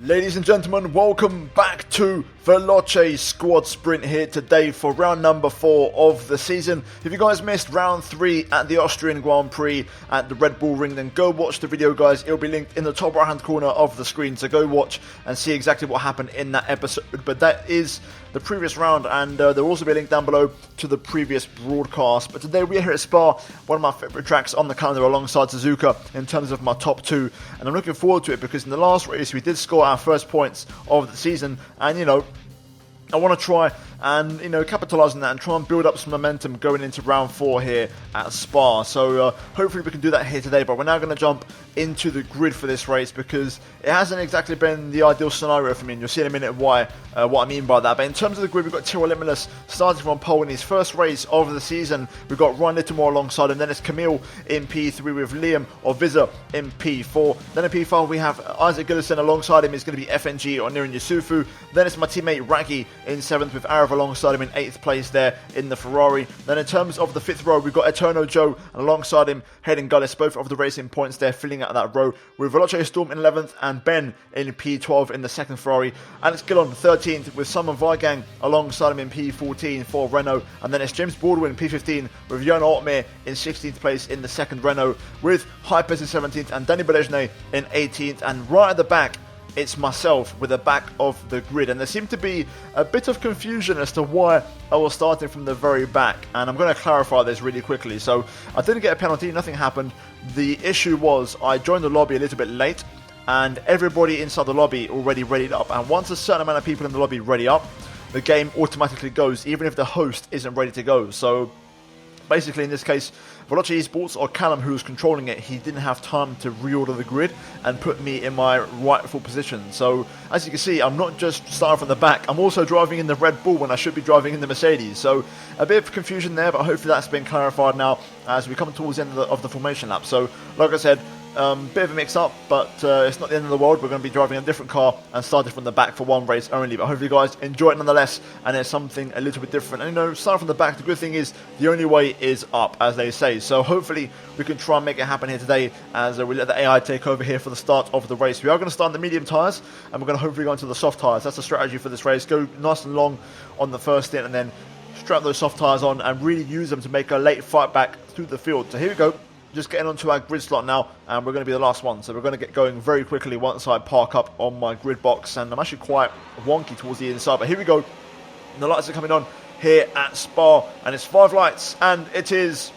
Ladies and gentlemen, welcome back to Veloce Squad Sprint here today for round number 4 of the season. If you guys missed round 3 at the Austrian Grand Prix at the Red Bull Ring, then go watch the video, guys. It'll be linked in the top right hand corner of the screen, so go watch and see exactly what happened in that episode. But that is the previous round, and there will also be a link down below to the previous broadcast. But today we are here at Spa, one of my favourite tracks on the calendar alongside Suzuka in terms of my top 2, and I'm looking forward to it because in the last race we did score our first points of the season, and I want to try and, capitalise on that and try and build up some momentum going into round 4 here at Spa. So hopefully we can do that here today, but we're now going to jump into the grid for this race because it hasn't exactly been the ideal scenario for me, and you'll see in a minute why, what I mean by that. But in terms of the grid, we've got Tyrrell Limitless starting from pole in his first race of the season. We've got Ryan Littlemore alongside him, then it's Camille in P3 with Liam or Vizza in P4. Then in P5 we have Isaac Gillison alongside him is going to be FNG or Nirin Yusufu. Then it's my teammate Raggy in 7th with Arav alongside him in 8th place there in the Ferrari. Then in terms of the 5th row, we've got Eterno Joe and alongside him Hayden Gullis, both of the racing points there filling out that row, with Veloce Storm in 11th and Ben in P12 in the 2nd Ferrari. Alex Gillon 13th with Simon Vigang alongside him in P14 for Renault. And then it's James Baldwin in P15 with Jon Altmaier in 16th place in the 2nd Renault, with Hypers in 17th and Danny Belejne in 18th. And right at the back, it's myself with the back of the grid, and there seemed to be a bit of confusion as to why I was starting from the very back, and I'm going to clarify this really quickly. So I didn't get a penalty, nothing happened. The issue was I joined the lobby a little bit late and everybody inside the lobby already readied up, and once a certain amount of people in the lobby ready up, the game automatically goes even if the host isn't ready to go. So basically in this case, Veloce Esports or Callum, who was controlling it, he didn't have time to reorder the grid and put me in my rightful position. So as you can see, I'm not just starting from the back, I'm also driving in the Red Bull when I should be driving in the Mercedes. So a bit of confusion there, but hopefully that's been clarified now as we come towards the end of the formation lap. So like I said, bit of a mix up, but it's not the end of the world. We're going to be driving a different car and starting from the back for one race only, but hopefully you guys enjoy it nonetheless, and it's something a little bit different. And starting from the back, the good thing is the only way is up, as they say. So hopefully we can try and make it happen here today as we let the AI take over here for the start of the race. We are going to start in the medium tyres, and we're going to hopefully go into the soft tyres. That's the strategy for this race. Go nice and long on the first stint and then strap those soft tyres on and really use them to make a late fight back through the field. So here we go. Just getting onto our grid slot now, and we're going to be the last one, so we're going to get going very quickly once I park up on my grid box, and I'm actually quite wonky towards the inside, but here we go. The lights are coming on here at Spa, and it's 5 lights, and it is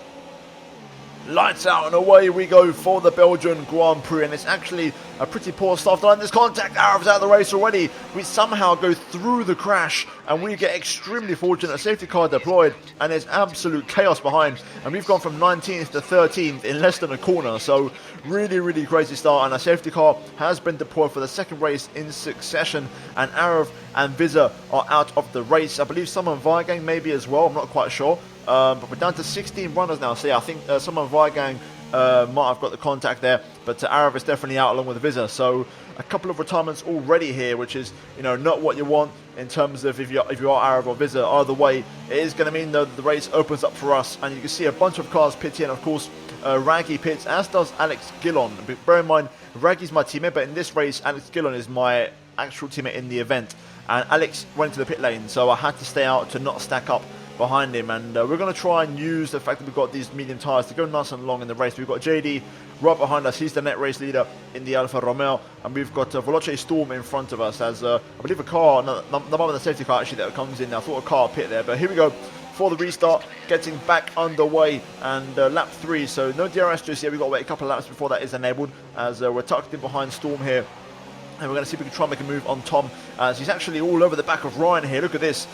lights out, and away we go for the Belgian Grand Prix. And it's actually a pretty poor start line. There's contact, Arav's out of the race already. We somehow go through the crash and we get extremely fortunate. Safety car deployed, and there's absolute chaos behind, and we've gone from 19th to 13th in less than a corner. So really crazy start, and a safety car has been deployed for the second race in succession, and Arav and Vizza are out of the race. I believe Simon Vigang maybe as well, I'm not quite sure. But we're down to 16 runners now. So yeah, I think someone Vigang might have got the contact there, but Arav is definitely out along with Vizza. So a couple of retirements already here, which is not what you want in terms of if you are Arav or Vizza. Either way, it is going to mean that the race opens up for us, and you can see a bunch of cars pit in. Of course, Raggy pits, as does Alex Gillon. But bear in mind, Raggy's my teammate, but in this race, Alex Gillon is my actual teammate in the event. And Alex went to the pit lane, so I had to stay out to not stack up behind him, and we're going to try and use the fact that we've got these medium tyres to go nice and long in the race. We've got JD right behind us, he's the net race leader in the Alfa Romeo, and we've got Veloce Storm in front of us as I believe a car, no, the safety car actually that comes in now. I thought a car pit there, but here we go for the restart, getting back underway, and lap 3, so no DRS just yet. We've got to wait a couple of laps before that is enabled, as we're tucked in behind Storm here. And we're going to see if we can try and make a move on Tom, as he's actually all over the back of Ryan here. Look at this.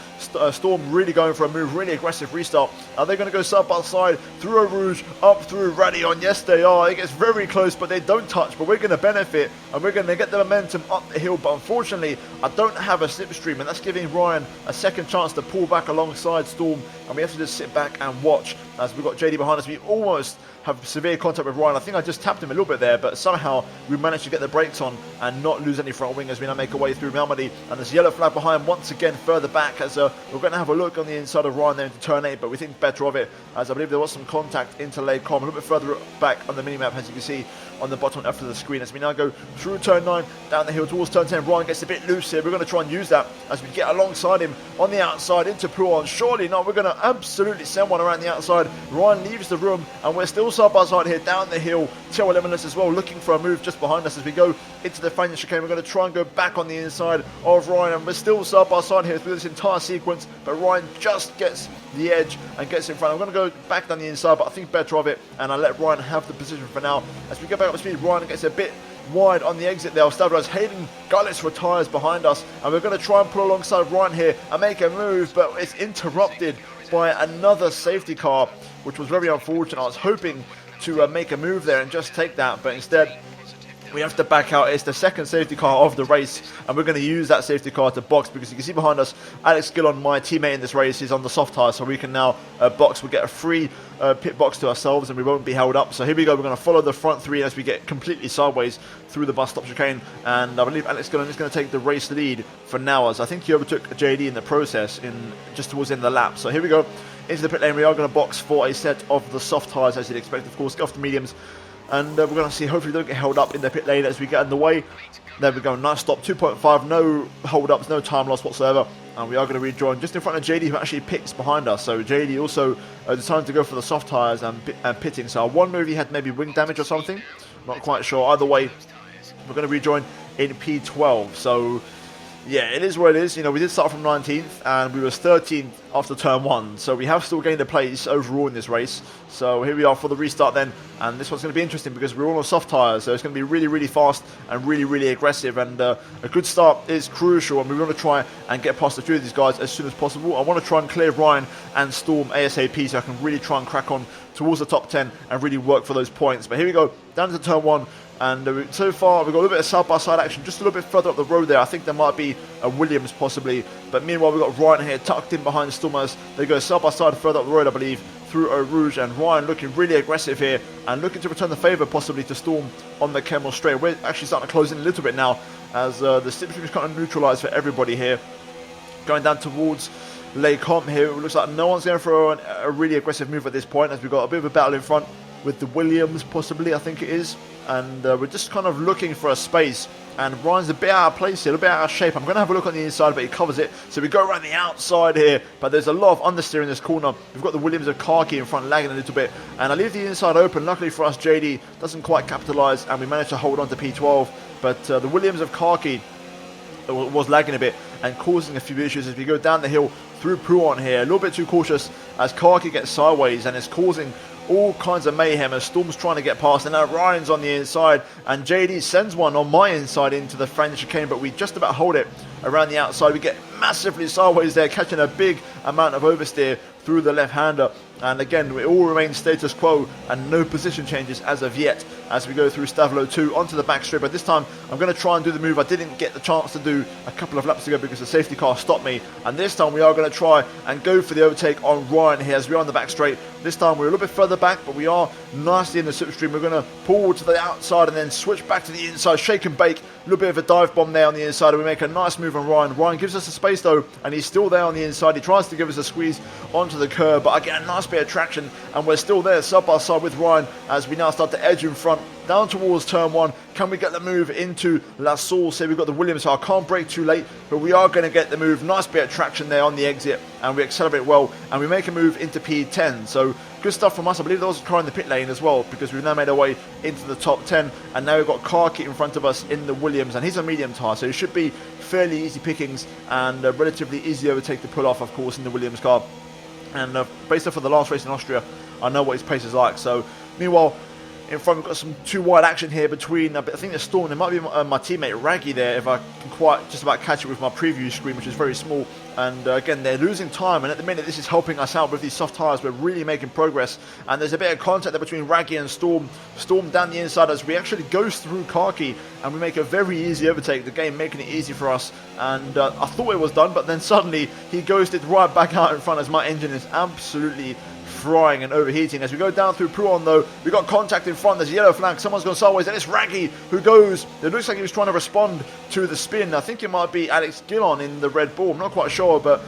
Storm really going for a move, really aggressive restart. Are they going to go side by side through Eau Rouge, up through Radion? Yes, they are. It gets very close, but they don't touch. But we're going to benefit, and we're going to get the momentum up the hill. But unfortunately, I don't have a slipstream, and that's giving Ryan a second chance to pull back alongside Storm. And we have to just sit back and watch as we've got JD behind us. We almost have severe contact with Ryan. I think I just tapped him a little bit there, but somehow we managed to get the brakes on and not lose any front wing as we now make our way through Malmedy. And there's yellow flag behind once again further back, as we're going to have a look on the inside of Ryan there into turn 8, but we think better of it, as I believe there was some contact into Lacom a little bit further back on the mini-map, as you can see on the bottom left of the screen. As we now go through turn 9, down the hill towards turn 10, Ryan gets a bit loose here. We're going to try and use that as we get alongside him on the outside into Puon. Surely not, we're going to absolutely send one around the outside. Ryan leaves the room, and we're still side by side here down the hill. Teo Limitless as well, looking for a move just behind us as we go into the final chicane. We're going to try and go back on the inside of Ryan, and we're still side by side here through this entire sequence, but Ryan just gets the edge and gets in front. I'm going to go back down the inside, but I think better of it, and I let Ryan have the position for now. As we go back up to speed, Ryan gets a bit wide on the exit there. I'll stabilise. Hayden Gullis retires behind us, and we're going to try and pull alongside Ryan here and make a move, but it's interrupted by another safety car, which was very unfortunate. I was hoping to make a move there and just take that, but instead we have to back out. It's the second safety car of the race, and we're going to use that safety car to box, because you can see behind us Alex Gillon, my teammate in this race, is on the soft tyre, so we can now box. We'll get a free pit box to ourselves, and we won't be held up. So here we go. We're going to follow the front three as we get completely sideways through the bus stop chicane, and I believe Alex Gillon is going to take the race lead for now, as I think he overtook JD in the process in just towards the end of the lap. So here we go into the pit lane. We are going to box for a set of the soft tyres, as you'd expect, of course, get off the mediums. And we're going to see, hopefully don't get held up in the pit lane as we get in the way. There we go, nice stop, 2.5, no hold-ups, no time loss whatsoever. And we are going to rejoin just in front of JD, who actually pits behind us. So JD also decided to go for the soft tyres and pitting. So I wonder if he had maybe wing damage or something. Not quite sure. Either way, we're going to rejoin in P12. So yeah, it is what it is. You know, we did start from 19th and we were 13th after turn 1. So we have still gained a place overall in this race. So here we are for the restart then. And this one's going to be interesting because we're all on soft tyres. So it's going to be really, really fast and really, really aggressive. And a good start is crucial. And we want to try and get past a few of these guys as soon as possible. I want to try and clear Ryan and Storm ASAP so I can really try and crack on towards the top 10 and really work for those points. But here we go, down to turn 1. And so far, we've got a little bit of side-by-side action, just a little bit further up the road there. I think there might be a Williams, possibly. But meanwhile, we've got Ryan here, tucked in behind Stormers. They go side-by-side further up the road, I believe, through Eau Rouge. And Ryan looking really aggressive here and looking to return the favour, possibly, to Storm on the Kemmel straight. We're actually starting to close in a little bit now, as the slipstream is kind of neutralised for everybody here. Going down towards Lacom here. It looks like no one's going for a really aggressive move at this point, as we've got a bit of a battle in front with the Williams, possibly, I think it is. And we're just kind of looking for a space, and Ryan's a bit out of place here, a bit out of shape. I'm going to have a look on the inside, but he covers it, so we go around the outside here, but there's a lot of understeer in this corner. We've got the Williams of Khaki in front, lagging a little bit, and I leave the inside open. Luckily for us, JD doesn't quite capitalise, and we manage to hold on to P12, but the Williams of Khaki was lagging a bit and causing a few issues as we go down the hill through Puon here. A little bit too cautious as Khaki gets sideways, and it's causing all kinds of mayhem as Storm's trying to get past, and now Ryan's on the inside, and JD sends one on my inside into the French chicane, but we just about hold it around the outside. We get massively sideways there, catching a big amount of oversteer through the left-hander. And again, we all remain status quo and no position changes as of yet as we go through Stavlo 2 onto the back straight. But this time, I'm going to try and do the move I didn't get the chance to do a couple of laps ago because the safety car stopped me. And this time, we are going to try and go for the overtake on Ryan here as we're on the back straight. This time, we're a little bit further back, but we are nicely in the slipstream. We're going to pull to the outside and then switch back to the inside, shake and bake. A little bit of a dive bomb there on the inside, and we make a nice move on Ryan. Ryan gives us a space though, and he's still there on the inside. He tries to give us a squeeze onto the curb, but I get a nice bit of traction, and we're still there side by side with Ryan as we now start to edge in front down towards turn 1. Can we get the move into La Source? Here we've got the Williams, so I can't brake too late, but we are going to get the move. Nice bit of traction there on the exit, and we accelerate well, and we make a move into P10. So good stuff from us. I believe there was a car in the pit lane as well, because we've now made our way into the top 10, and now we've got Khaki in front of us in the Williams, and he's a medium tyre, so it should be fairly easy pickings and relatively easy overtake to pull off, of course, in the Williams car. And based off of the last race in Austria, I know what his pace is like. So meanwhile, in front we've got some too wide action here between, I think there's Storm, there might be my teammate Raggy there, if I can quite just about catch it with my preview screen, which is very small. And again, they're losing time, and at the minute this is helping us out with these soft tyres. We're really making progress, and there's a bit of contact there between Raggy and Storm. Storm down the inside as we actually goes through Khaki, and we make a very easy overtake, the game making it easy for us. And I thought it was done, but then suddenly he ghosted right back out in front as my engine is absolutely frying and overheating. As we go down through Pruon though, we got contact in front, there's a yellow flag, someone's gone sideways, and it's Raggy who goes, it looks like he was trying to respond to the spin. I think it might be Alex Gillon in the Red Bull, I'm not quite sure, but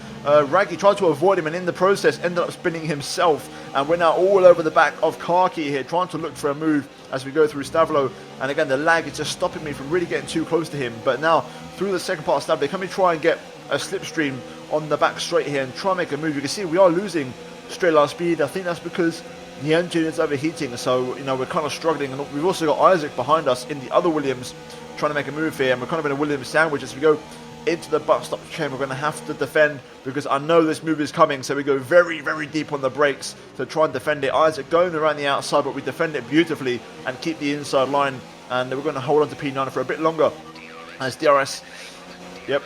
Raggy tried to avoid him and in the process ended up spinning himself, and we're now all over the back of Karki here, trying to look for a move as we go through Stavlo. And again, the lag is just stopping me from really getting too close to him. But now, through the second part of Stavlo, can we try and get a slipstream on the back straight here and try and make a move? You can see we are losing straight line speed. I think that's because the engine is overheating, so we're kind of struggling. And we've also got Isaac behind us in the other Williams trying to make a move here, and we're kind of in a Williams sandwich as we go into the bus stop chain. We're going to have to defend because I know this move is coming, so we go very, very deep on the brakes to try and defend it. Isaac going around the outside, but we defend it beautifully and keep the inside line, and we're going to hold on to P9 for a bit longer as DRS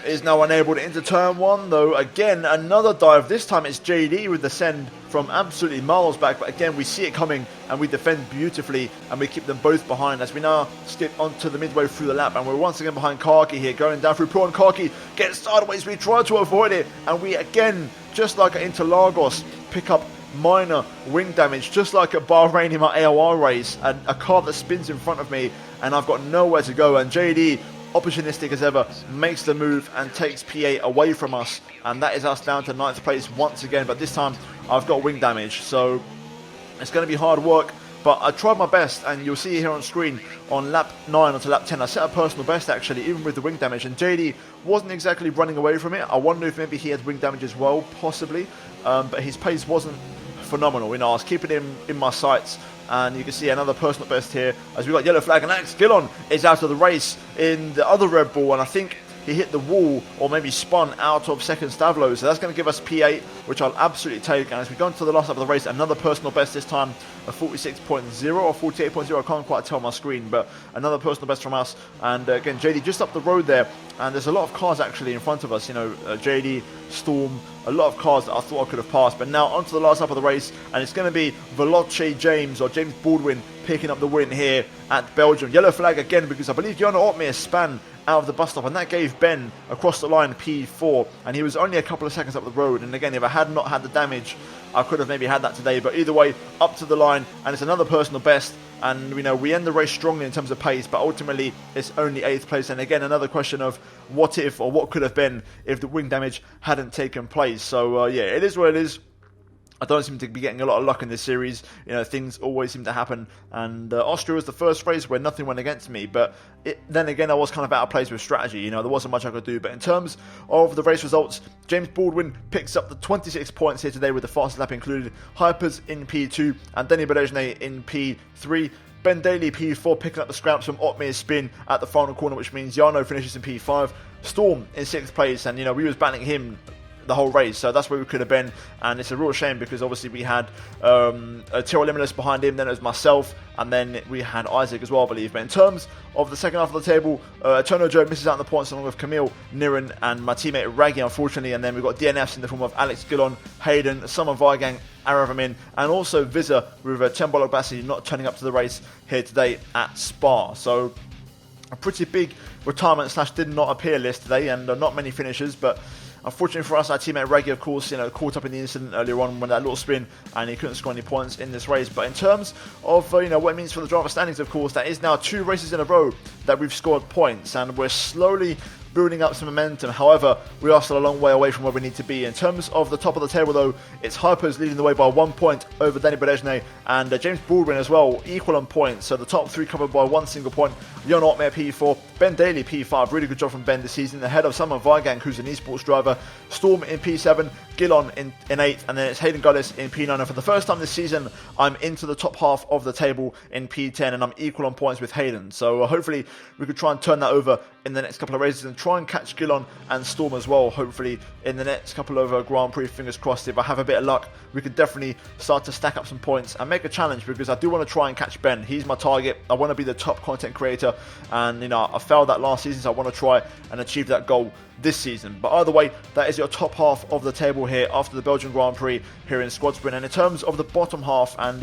is now unable to enter turn one, though. Again, another dive. This time it's JD with the send from absolutely miles back, but again we see it coming and we defend beautifully and we keep them both behind as we now skip onto the midway through the lap, and we're once again behind Karki here, going down through Prawn. Karki gets sideways, we try to avoid it, and we again, just like at Interlagos, pick up minor wing damage, just like at Bahrain in my AOR race, and a car that spins in front of me and I've got nowhere to go, and JD, opportunistic as ever, makes the move and takes P8 away from us, and that is us down to 9th place once again. But this time I've got wing damage, so it's going to be hard work, but I tried my best, and you'll see here on screen on lap 9 onto lap 10 I set a personal best actually, even with the wing damage, and JD wasn't exactly running away from it. I wonder if maybe he had wing damage as well, possibly, but his pace wasn't phenomenal. I was keeping him in my sights. And you can see another personal best here as we got yellow flag, and Alex Gillon is out of the race in the other Red Bull, and I think he hit the wall or maybe spun out of second Stavlo, so that's going to give us P8, which I'll absolutely take. And as we go into the last lap of the race, another personal best, this time a 46.0 or 48.0, I can't quite tell on my screen, but another personal best from us. And again, JD just up the road there, and there's a lot of cars actually in front of us, JD, Storm, a lot of cars that I thought I could have passed. But now onto the last lap of the race, and it's going to be Veloce James or James Baldwin picking up the win here at Belgium. Yellow flag again because I believe Jono Otmir span out of the bus stop, and that gave Ben across the line P4, and he was only a couple of seconds up the road. And again, if I had not had the damage, I could have maybe had that today. But either way, up to the line, and it's another personal best, and we end the race strongly in terms of pace, but ultimately it's only 8th place. And again, another question of what if, or what could have been if the wing damage hadn't taken place. So yeah, it is what it is. I don't seem to be getting a lot of luck in this series. Things always seem to happen. And Austria was the first race where nothing went against me. But then again, I was kind of out of place with strategy. There wasn't much I could do. But in terms of the race results, James Baldwin picks up the 26 points here today with the fastest lap included. Hypers in P2 and Denis Berejne in P3. Ben Daly P4 picking up the scraps from Otmir's spin at the final corner, which means Jarno finishes in P5. Storm in 6th place, and we was battling him the whole race, so that's where we could have been, and it's a real shame because obviously we had Tyrrell Limitless behind him, then it was myself, and then we had Isaac as well, I believe. But in terms of the second half of the table, Tono Joe misses out on the points along with Camille, Niren, and my teammate Raggy, unfortunately, and then we've got DNFs in the form of Alex Gillon, Hayden, Summer Vigang, Aravamin, and also Visa with Tembolo Bassi not turning up to the race here today at Spa. So a pretty big retirement / did not appear list today, and not many finishers, but unfortunately for us, our teammate Reggie, of course, caught up in the incident earlier on when that little spin, and he couldn't score any points in this race. But in terms of what it means for the driver standings, of course, that is now 2 races in a row that we've scored points, and we're slowly building up some momentum. However, we are still a long way away from where we need to be. In terms of the top of the table, though, it's Hypers leading the way by 1 point over Denis Berejne, and James Baldwin as well, equal on points. So the top 3 covered by 1 single point. Jon Otmir P4, Ben Daly P5, really good job from Ben this season, ahead of Simon Vigang, who's an esports driver. Storm in P7, Gillon in 8th, and then it's Hayden Gullis in P9. And for the first time this season, I'm into the top half of the table in P10, and I'm equal on points with Hayden. So hopefully we could try and turn that over in the next couple of races and try and catch Gillon and Storm as well, hopefully in the next couple of Grand Prix. Fingers crossed, if I have a bit of luck, we could definitely start to stack up some points and make a challenge, because I do want to try and catch Ben. He's my target. I want to be the top content creator, and I failed that last season, so I want to try and achieve that goal this season. But either way, that is your top half of the table here after the Belgian Grand Prix here in Squadsprint. And in terms of the bottom half and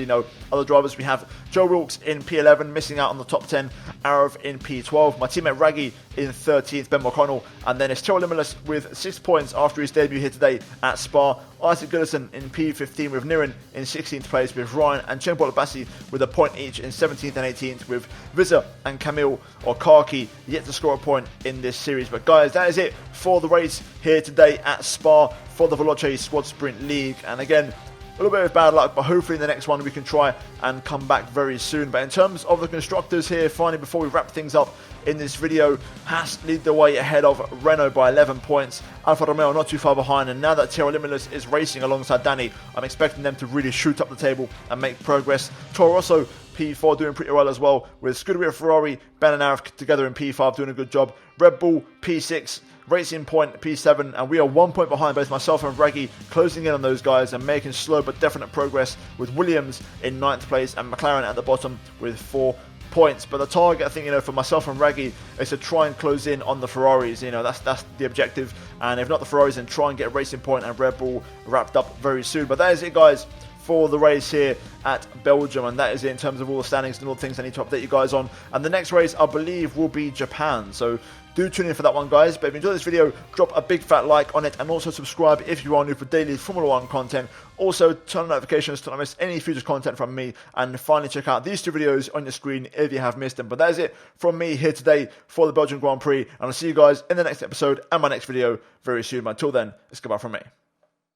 other drivers, we have Joe Wilkes in P11 missing out on the top 10, Arav in P12, my teammate Raggy in 13th, Ben McConnell, and then it's Tyrrell Limitless with 6 points after his debut here today at Spa. Isaac Goodison in P15 with Nirin in 16th place, with Ryan and Chembol Bassi with a point each in 17th and 18th, with Vizza and Camille or Karki yet to score a point in this series. But guys, that is it for the race here today at Spa for the Veloce Squad Sprint League. And again, a little bit of bad luck, but hopefully in the next one we can try and come back very soon. But in terms of the constructors here, finally, before we wrap things up in this video, Haas lead the way ahead of Renault by 11 points. Alfa Romeo not too far behind, and now that Tyrrell Limitless is racing alongside Danny, I'm expecting them to really shoot up the table and make progress. Toro Rosso P4 doing pretty well as well, with Scuderia Ferrari, Ben and Arif together in P5 doing a good job. Red Bull P6, Racing Point P7, and we are 1 point behind, both myself and Reggie closing in on those guys and making slow but definite progress, with Williams in 9th place and McLaren at the bottom with 4 points. But the target, I think, for myself and Reggie is to try and close in on the Ferraris. That's the objective, and if not the Ferraris, then try and get Racing Point and Red Bull wrapped up very soon. But that is it, guys, for the race here at Belgium, and that is it in terms of all the standings and all the things I need to update you guys on. And the next race, I believe, will be Japan, so do tune in for that one, guys. But if you enjoyed this video, drop a big fat like on it, and also subscribe if you are new for daily Formula 1 content. Also, turn on notifications to not miss any future content from me, and finally check out these 2 videos on your screen if you have missed them. But that is it from me here today for the Belgian Grand Prix, and I'll see you guys in the next episode and my next video very soon. But until then, it's goodbye from me.